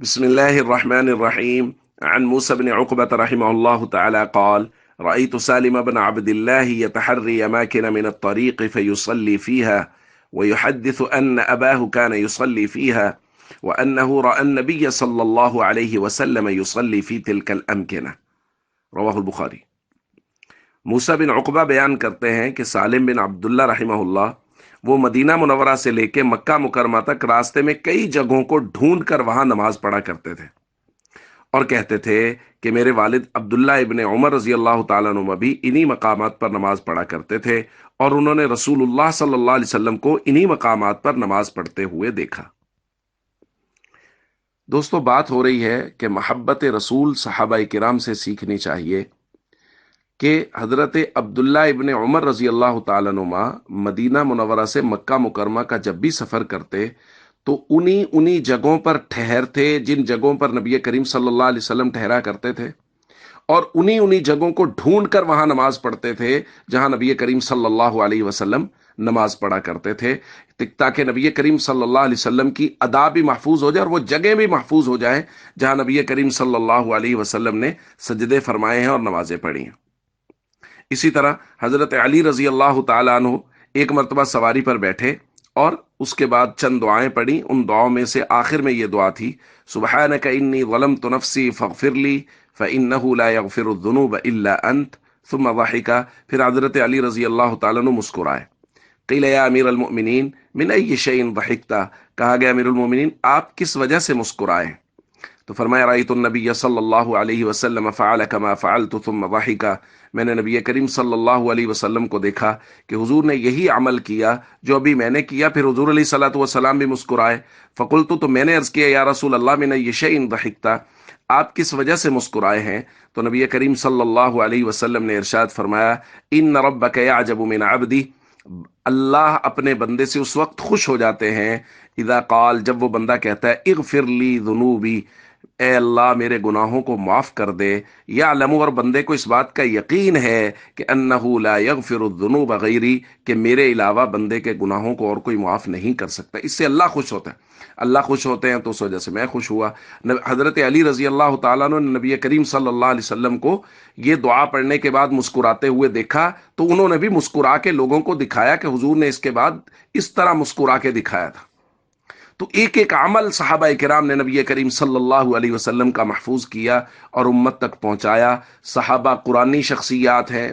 بسم الله الرحمن الرحيم. عن موسى بن عقبة رحمه الله تعالى قال: رأيت سالم بن عبد الله يتحري أماكن من الطريق فيصلي فيها، ويحدث أن أباه كان يصلي فيها، وأنه رأى النبي صلى الله عليه وسلم يصلي في تلك الأمكنة. رواه البخاري. موسى बिन उकबा बयान करते हैं कि सालिम बिन अब्दुल्ला रहमहुल्लाह वो मदीना मुनव्वरा से लेके मक्का मुकरमा तक रास्ते में कई जगहों को ढूंढ कर वहां नमाज पढ़ा करते थे और कहते थे कि मेरे वालिद अब्दुल्ला इब्ने उमर रजी अल्लाह तआला अन्हुमा भी इन्हीं मकामात पर नमाज पढ़ा करते थे और उन्होंने रसूलुल्लाह सल्लल्लाहु अलैहि वसल्लम को इन्हीं मकामात पर नमाज पढ़ते हुए देखा। दोस्तों, बात हो रही है कि मोहब्बत रसूल सहाबा किराम से सीखनी चाहिए कि हजरत अब्दुल्ला इब्ने उमर रजी अल्लाह तआला अन्हुमा मदीना मुनव्वरा से मक्का मुकरमा का जब भी सफर करते तो उन्हीं उन्हीं जगहों पर ठहरते जिन जगहों पर नबी करीम सल्लल्लाहु अलैहि वसल्लम ठहरा करते थे, और उन्हीं उन्हीं जगहों को ढूंढ कर वहां नमाज पढ़ते थे जहां नबी करीम सल्लल्लाहु अलैहि वसल्लम नमाज पढ़ा करते थे, ताकि नबी करीम सल्लल्लाहु अलैहि वसल्लम की अदा भी महफूज हो जाए और वो जगह भी महफूज हो जाए जहां नबी करीम सल्लल्लाहु अलैहि वसल्लम ने सजदे फरमाए हैं और नमाजें पढ़ी हैं। इसी तरह हजरत अली रजी अल्लाह तआला अन्हु एक मरतबा सवारी पर बैठे और उसके बाद चंद दुआएं पढ़ी। उन दुआओं में से आखिर में ये दुआ थी: सुबहानक इन्नी ज़लमतु नफ्सी फ़ग़फ़िरली फ़इन्नहु ला यग़फ़िरुज़्ज़ुनूब इल्ला अंत। सुम्मा ज़हिका। फिर हजरत अली रजी अल्लाह तआला अन्हु मुस्कुराए। क़ील या अमीर अल मोमिनीन मिन अय्यि शैइन ज़हिक्ता। कहा गया, अमीरुल मोमिनीन, आप किस वजह से मुस्कुराए? तो फरमाया, रायतु नबी सल्लल्लाहु अलैहि वसल्लम फ़अल कमा फ़अलतु थुम्मा ज़हिका। मैंने नबी करीम सल्लल्लाहु अलैहि वसल्लम को देखा कि हुजूर ने यही अमल किया जो अभी मैंने किया। फिर हुजूर अलैहिस्सलातु वस्सलाम भी मुस्कुराए। फ़क़ुल्तु, तो मैंने अर्ज़ किया, या रसूल अल्लाह मिन अय्यि शैइन ज़हिक्ता, आप किस वजह से मुस्कुराए हैं? तो नबी करीम सल्लल्लाहु अलैहि वसल्लम ने इरशाद फरमाया, इन्न रब्बक यअजबु मिन अब्दी, अल्लाह अपने बंदे से उस वक्त खुश हो जाते हैं इदा काल, जब वो बंदा कहता है, इग़फिर ली ज़ुनूबी, ए अल्लाह मेरे गुनाहों को माफ कर दे। या अलमू, और बंदे को इस बात का यकीन है कि अन्नहु ला यग़फिरुज़्ज़ुनूब गैरी, कि मेरे अलावा बंदे के गुनाहों को और कोई माफ नहीं कर सकता। इससे अल्लाह खुश होता है। अल्लाह खुश होते हैं तो उस वजह से मैं खुश हुआ। हजरत अली रजी अल्लाह तआला अन्हु ने नबी करीम सल्लल्लाहु अलैहि वसल्लम को ये दुआ पढ़ने के बाद मुस्कुराते हुए देखा तो उन्होंने भी मुस्कुरा के लोगों को दिखाया कि हुजूर ने इसके बाद इस तरह मुस्कुरा के दिखाया था। तो एक एक अमल सहाबा किराम ने नबी करीम सल्लल्लाहु अलैहि वसल्लम का महफूज किया और उम्मत तक पहुंचाया। सहाबा कुरानी शख्सियात हैं,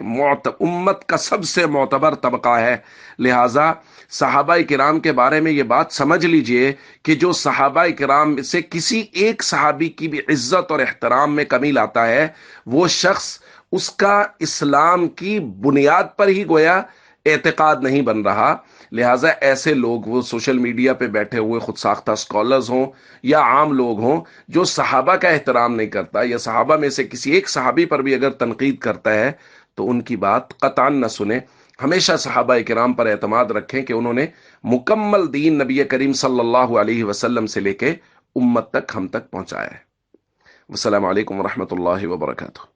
उम्मत का सबसे मोतबर तबका है। लिहाजा सहाबा किराम के बारे में ये बात समझ लीजिए कि जो सहाबा किराम से किसी एक सहाबी की भी इज्जत और एहतराम में कमी लाता है, वो शख्स उसका इस्लाम की बुनियाद पर ही गोया एतकाद नहीं बन रहा। लिहाजा ऐसे लोग, वो सोशल मीडिया पे बैठे हुए खुद साख्ता स्कॉलर्स हों या आम लोग हों, जो सहाबा का एहतराम नहीं करता या सहाबा में से किसी एक सहाबी पर भी अगर तनकीद करता है तो उनकी बात कतान न सुने। हमेशा सहाबा किराम पर एतमाद रखें कि उन्होंने मुकम्मल दीन नबी करीम सल्लल्लाहु अलैहि वसल्लम से लेके उम्मत तक हम तक पहुंचाया है। वस्सलामु अलैकुम वरहमतुल्लाहि वबरकातुहू।